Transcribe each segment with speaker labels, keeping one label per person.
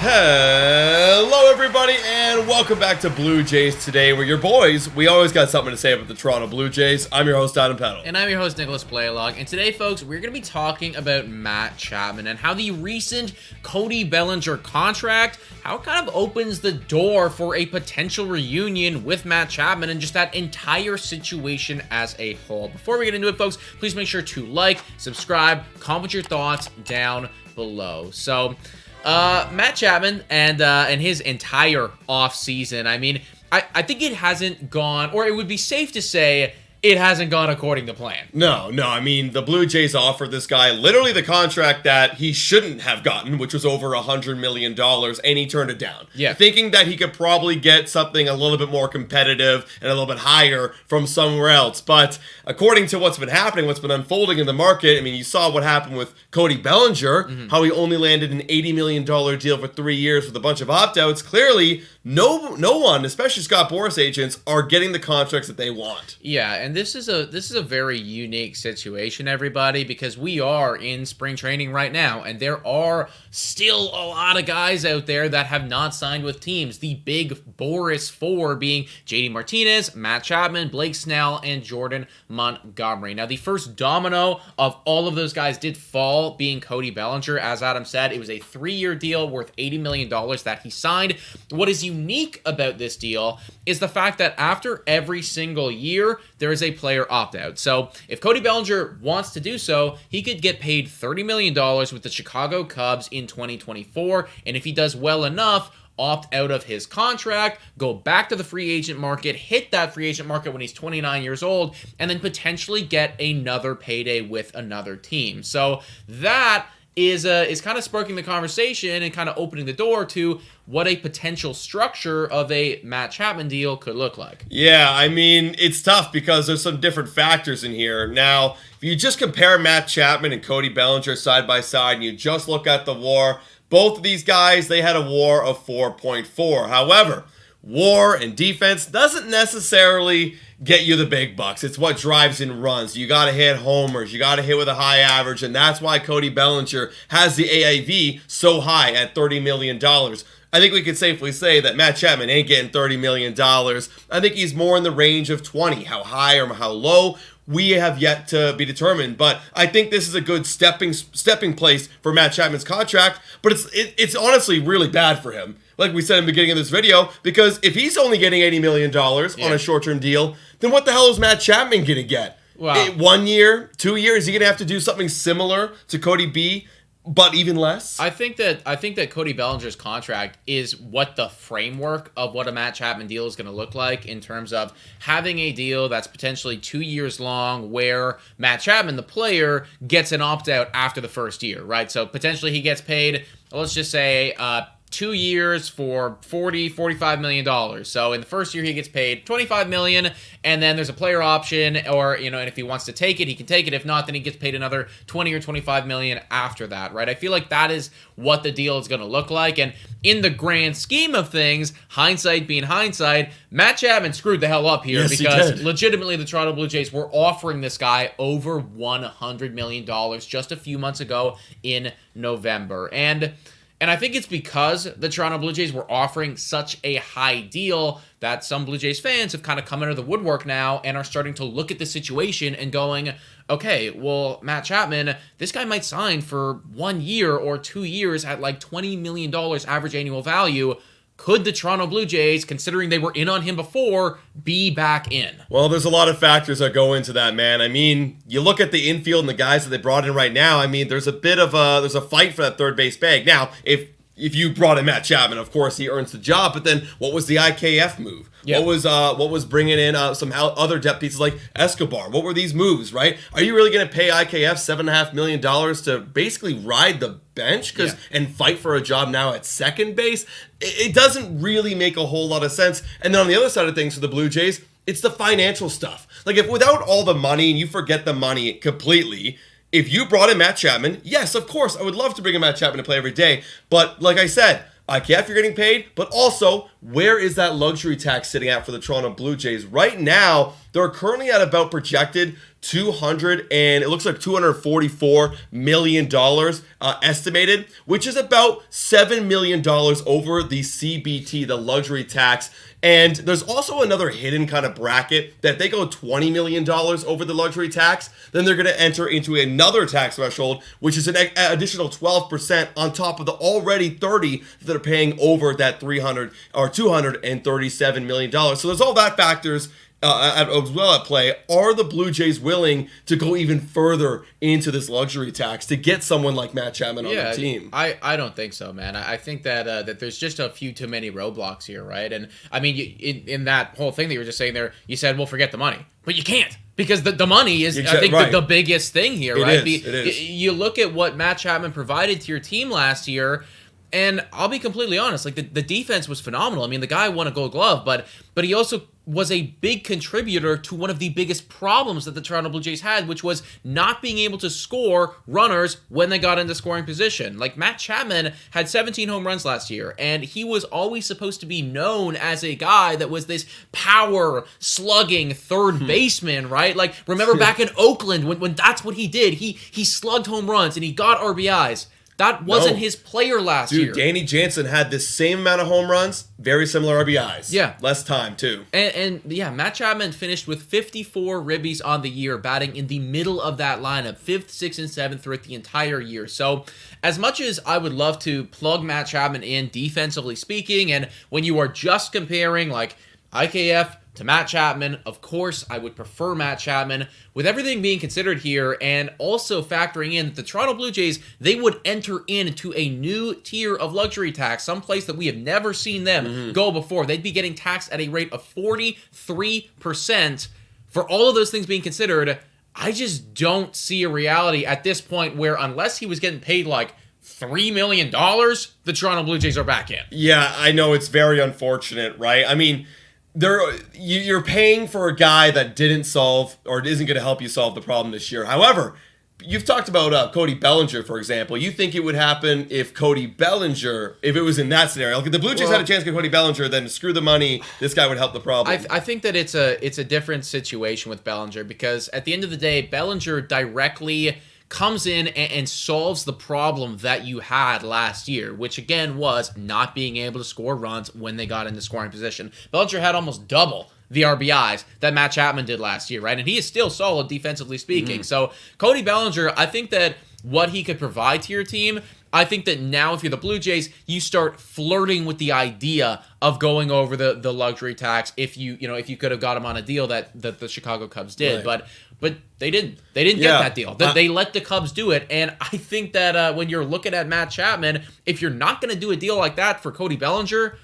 Speaker 1: Hello, everybody, and welcome back to Blue Jays Today. We're your boys. We always got something to say about the Toronto Blue Jays. I'm your host, Adam Peddle.
Speaker 2: And I'm your host, Nicholas Blaylock. And today, folks, we're going to be talking about Matt Chapman and how the recent Cody Bellinger contract, how it kind of opens the door for a potential reunion with Matt Chapman and just that entire situation as a whole. Before we get into it, folks, please make sure to like, subscribe, comment your thoughts down below. So, Matt Chapman and his entire offseason, I mean, I think it hasn't gone, or it would be safe to say it hasn't gone according to plan.
Speaker 1: No, I mean, the Blue Jays offered this guy literally the contract that he shouldn't have gotten, which was over $100 million, and he turned it down.
Speaker 2: Yeah.
Speaker 1: Thinking that he could probably get something a little bit more competitive and a little bit higher from somewhere else. But according to what's been happening, what's been unfolding in the market, I mean, you saw what happened with Cody Bellinger, how he only landed an $80 million deal for 3 years with a bunch of opt-outs. Clearly, no one, especially Scott Boras agents, are getting the contracts that they want.
Speaker 2: Yeah, and this is a very unique situation, everybody, because we are in spring training right now, and there are still a lot of guys out there that have not signed with teams. The big Boras four being JD Martinez, Matt Chapman, Blake Snell, and Jordan Montgomery. Now, the first domino of all of those guys did fall, being Cody Bellinger. As Adam said, it was a 3-year deal worth $80 million that he signed. What is unique about this deal is the fact that after every single year, there is a player opt-out. So if Cody Bellinger wants to do so, he could get paid $30 million with the Chicago Cubs in 2024, and if he does well enough, opt out of his contract, go back to the free agent market, hit that free agent market when he's 29 years old, and then potentially get another payday with another team. So that is kind of sparking the conversation and kind of opening the door to what a potential structure of a Matt Chapman deal could look like.
Speaker 1: Yeah, I mean, it's tough because there's some different factors in here. Now, if you just compare Matt Chapman and Cody Bellinger side by side and you just look at the WAR, both of these guys, they had a WAR of 4.4. However, WAR and defense doesn't necessarily get you the big bucks. It's what drives in runs. You got to hit homers. You got to hit with a high average, and that's why Cody Bellinger has the AAV so high at $30 million. I think we could safely say that Matt Chapman ain't getting $30 million. I think he's more in the range of 20. How high or how low, we have yet to be determined. But I think this is a good stepping place for Matt Chapman's contract. But it's honestly really bad for him, like we said in the beginning of this video, because if he's only getting $80 million on a short-term deal, then what the hell is Matt Chapman going to get?
Speaker 2: Wow.
Speaker 1: 1 year, 2 years, is he going to have to do something similar to Cody B, but even less?
Speaker 2: I think that Cody Bellinger's contract is what the framework of what a Matt Chapman deal is going to look like, in terms of having a deal that's potentially 2 years long where Matt Chapman, the player, gets an opt-out after the first year, right? So potentially he gets paid, let's just say, 2 years for $45 million. So in the first year he gets paid $25 million, and then there's a player option, or and if he wants to take it, he can take it. If not, then he gets paid another $20 or $25 million after that, right? I feel like that is what the deal is going to look like. And in the grand scheme of things, hindsight being hindsight, Matt Chapman screwed the hell up here, because legitimately the Toronto Blue Jays were offering this guy over $100 million just a few months ago in November. And I think it's because the Toronto Blue Jays were offering such a high deal that some Blue Jays fans have kind of come out of the woodwork now and are starting to look at the situation and going, okay, well, Matt Chapman, this guy might sign for 1 year or 2 years at like $20 million average annual value. Could the Toronto Blue Jays, considering they were in on him before, be back in?
Speaker 1: Well, there's a lot of factors that go into that, man. I mean, you look at the infield and the guys that they brought in right now. I mean, there's a bit of there's a fight for that third base bag. Now, if you brought in Matt Chapman, of course he earns the job. But then, what was the IKF move? Yep. What was bringing in some other depth pieces like Escobar? What were these moves, right? Are you really going to pay IKF $7.5 million to basically ride the bench and fight for a job now at second base? It doesn't really make a whole lot of sense. And then on the other side of things for the Blue Jays, it's the financial stuff. Like, if without all the money, and you forget the money completely, if you brought in Matt Chapman, yes, of course, I would love to bring in Matt Chapman to play every day. But like I said, IKF, you're getting paid, but also where is that luxury tax sitting at for the Toronto Blue Jays? Right now, they're currently at about projected 200 and it looks like $244 million estimated, which is about $7 million over the CBT, the luxury tax. And there's also another hidden kind of bracket that if they go $20 million over the luxury tax, then they're going to enter into another tax threshold, which is an additional 12% on top of the already 30 that are paying over that $237 million. So there's all that factors as well at play. Are the Blue Jays willing to go even further into this luxury tax to get someone like Matt Chapman on the team?
Speaker 2: I don't think so, man. I think that that there's just a few too many roadblocks here, right? And I mean, in that whole thing that you were just saying there, you said, well, forget the money. But you can't. Because the money is, I think, the biggest thing here, right?
Speaker 1: It is.
Speaker 2: You look at what Matt Chapman provided to your team last year, and I'll be completely honest, like the defense was phenomenal. I mean, the guy won a Gold Glove, but he also was a big contributor to one of the biggest problems that the Toronto Blue Jays had, which was not being able to score runners when they got into scoring position. Like, Matt Chapman had 17 home runs last year, and he was always supposed to be known as a guy that was this power slugging third baseman, right? Like, remember back in Oakland when that's what he did. He slugged home runs and he got RBIs. That wasn't his player last year.
Speaker 1: Dude, Danny Jansen had the same amount of home runs, very similar RBIs.
Speaker 2: Yeah.
Speaker 1: Less time, too.
Speaker 2: And Matt Chapman finished with 54 ribbies on the year, batting in the middle of that lineup, 5th, 6th, and 7th throughout the entire year. So, as much as I would love to plug Matt Chapman in, defensively speaking, and when you are just comparing, like, IKF to Matt Chapman, of course, I would prefer Matt Chapman. With everything being considered here, and also factoring in that the Toronto Blue Jays, they would enter into a new tier of luxury tax, someplace that we have never seen them go before. They'd be getting taxed at a rate of 43%. For all of those things being considered, I just don't see a reality at this point where, unless he was getting paid like $3 million, the Toronto Blue Jays are back in.
Speaker 1: Yeah, I know, it's very unfortunate, right? I mean, you're paying for a guy that didn't solve or isn't going to help you solve the problem this year. However, you've talked about Cody Bellinger, for example. You think it would happen if Cody Bellinger, if it was in that scenario, like if the Blue Jays had a chance to get Cody Bellinger, then screw the money, this guy would help the problem.
Speaker 2: I think that it's a different situation with Bellinger, because at the end of the day, Bellinger directly comes in and solves the problem that you had last year, which again was not being able to score runs when they got into scoring position. Bellinger had almost double the RBIs that Matt Chapman did last year, right? And he is still solid defensively speaking. So Cody Bellinger, I think that what he could provide to your team, I think that now if you're the Blue Jays, you start flirting with the idea of going over the luxury tax if you could have got him on a deal that the Chicago Cubs did. Right. But they didn't. They didn't get that deal. They let the Cubs do it. And I think that when you're looking at Matt Chapman, if you're not going to do a deal like that for Cody Bellinger,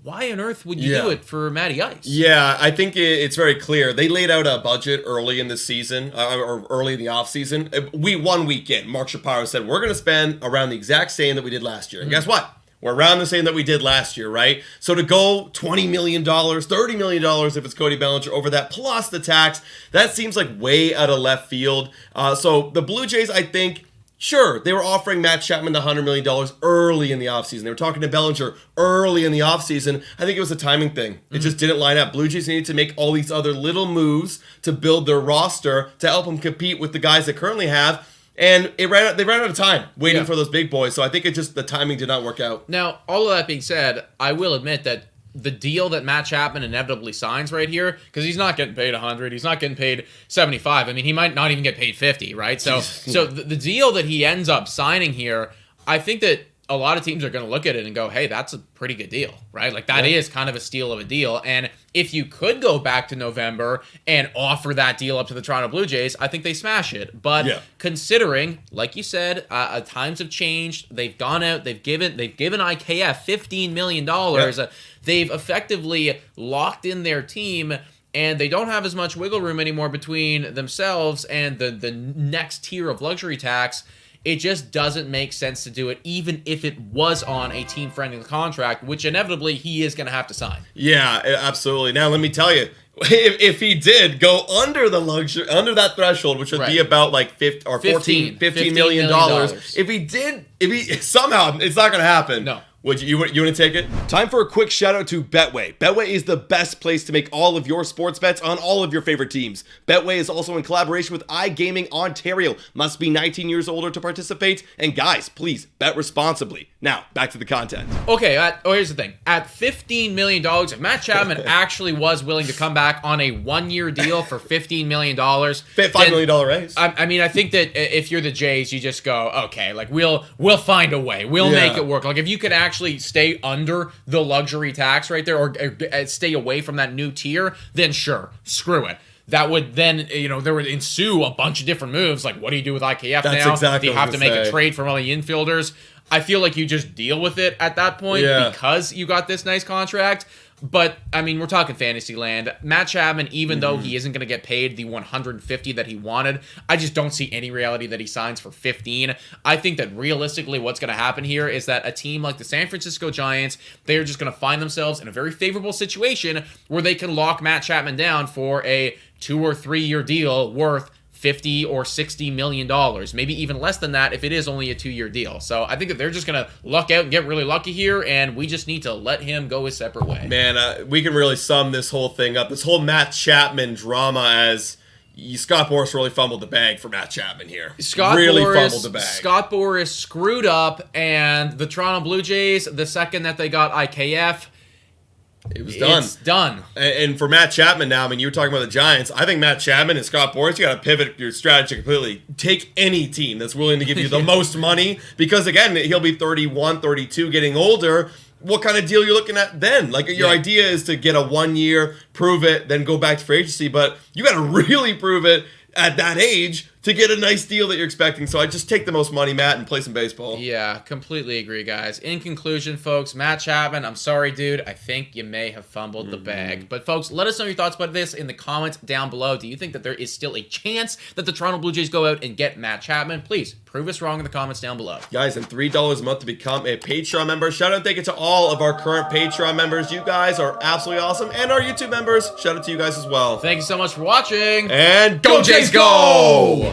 Speaker 2: why on earth would you do it for Matty Ice?
Speaker 1: Yeah, I think it's very clear. They laid out a budget early in the season, or early in the offseason. 1 week in, Mark Shapiro said, we're going to spend around the exact same that we did last year. And guess what? We're around the same that we did last year, right? So to go $20 million, $30 million if it's Cody Bellinger over that, plus the tax, that seems like way out of left field. So the Blue Jays, I think, sure, they were offering Matt Chapman the $100 million early in the offseason. They were talking to Bellinger early in the offseason. I think it was a timing thing. It just didn't line up. Blue Jays needed to make all these other little moves to build their roster to help them compete with the guys they currently have. And they ran out of time waiting for those big boys. So I think the timing did not work out.
Speaker 2: Now, all of that being said, I will admit that the deal that Matt Chapman inevitably signs right here, because he's not getting paid 100, he's not getting paid 75. I mean, he might not even get paid 50, right? So the deal that he ends up signing here, I think that a lot of teams are going to look at it and go, hey, that's a pretty good deal, right? Like, that is kind of a steal of a deal. And if you could go back to November and offer that deal up to the Toronto Blue Jays, I think they smash it. But considering, like you said, times have changed. They've gone out, they've given IKF $15 million. They've effectively locked in their team, and they don't have as much wiggle room anymore between themselves and the next tier of luxury tax. It just doesn't make sense to do it, even if it was on a team-friendly contract, which inevitably he is going to have to sign.
Speaker 1: Yeah, absolutely. Now, let me tell you, if he did go under that threshold, which would be about like $15 million, if he somehow, it's not going to happen.
Speaker 2: No.
Speaker 1: Would you want to take it? Time for a quick shout out to Betway. Betway is the best place to make all of your sports bets on all of your favorite teams. Betway is also in collaboration with iGaming Ontario. Must be 19 years older to participate. And guys, please bet responsibly. Now, back to the content.
Speaker 2: Okay, here's the thing. At $15 million, if Matt Chapman actually was willing to come back on a one-year deal for $15 million,
Speaker 1: $5 million raise.
Speaker 2: I mean, I think that if you're the Jays, you just go, okay, like we'll find a way. We'll make it work. Like if you could actually stay under the luxury tax right there, or stay away from that new tier, then sure, screw it. That would then, there would ensue a bunch of different moves. Like, what do you do with IKF now?
Speaker 1: Exactly
Speaker 2: do you have to make a trade for all the infielders? I feel like you just deal with it at that point because you got this nice contract. But, I mean, we're talking fantasy land. Matt Chapman, even though he isn't going to get paid the $150 that he wanted, I just don't see any reality that he signs for $15. I think that realistically what's going to happen here is that a team like the San Francisco Giants, they're just going to find themselves in a very favorable situation where they can lock Matt Chapman down for a 2 or 3 year deal worth $50 or $60 million, maybe even less than that if it is only a 2-year deal. So I think that they're just going to luck out and get really lucky here, and we just need to let him go his separate way.
Speaker 1: Man, we can really sum this whole thing up, this whole Matt Chapman drama, as Scott Boras really fumbled the bag for Matt Chapman here.
Speaker 2: Scott Boras screwed up, and the Toronto Blue Jays, the second that they got IKF,
Speaker 1: it was done.
Speaker 2: It's done.
Speaker 1: And for Matt Chapman now, I mean, you were talking about the Giants. I think Matt Chapman and Scott Boras, you got to pivot your strategy completely. Take any team that's willing to give you the most money, because, again, he'll be 31, 32, getting older. What kind of deal you're looking at then? Like, your idea is to get a 1 year, prove it, then go back to free agency, but you got to really prove it at that age to get a nice deal that you're expecting. So I just take the most money, Matt, and play some baseball.
Speaker 2: Yeah, completely agree, guys. In conclusion, folks, Matt Chapman, I'm sorry, dude. I think you may have fumbled the bag. But, folks, let us know your thoughts about this in the comments down below. Do you think that there is still a chance that the Toronto Blue Jays go out and get Matt Chapman? Please prove us wrong in the comments down below.
Speaker 1: Guys, and $3 a month to become a Patreon member. Shout out and thank you to all of our current Patreon members. You guys are absolutely awesome. And our YouTube members, shout out to you guys as well.
Speaker 2: Thank you so much for watching.
Speaker 1: And go Jays, go!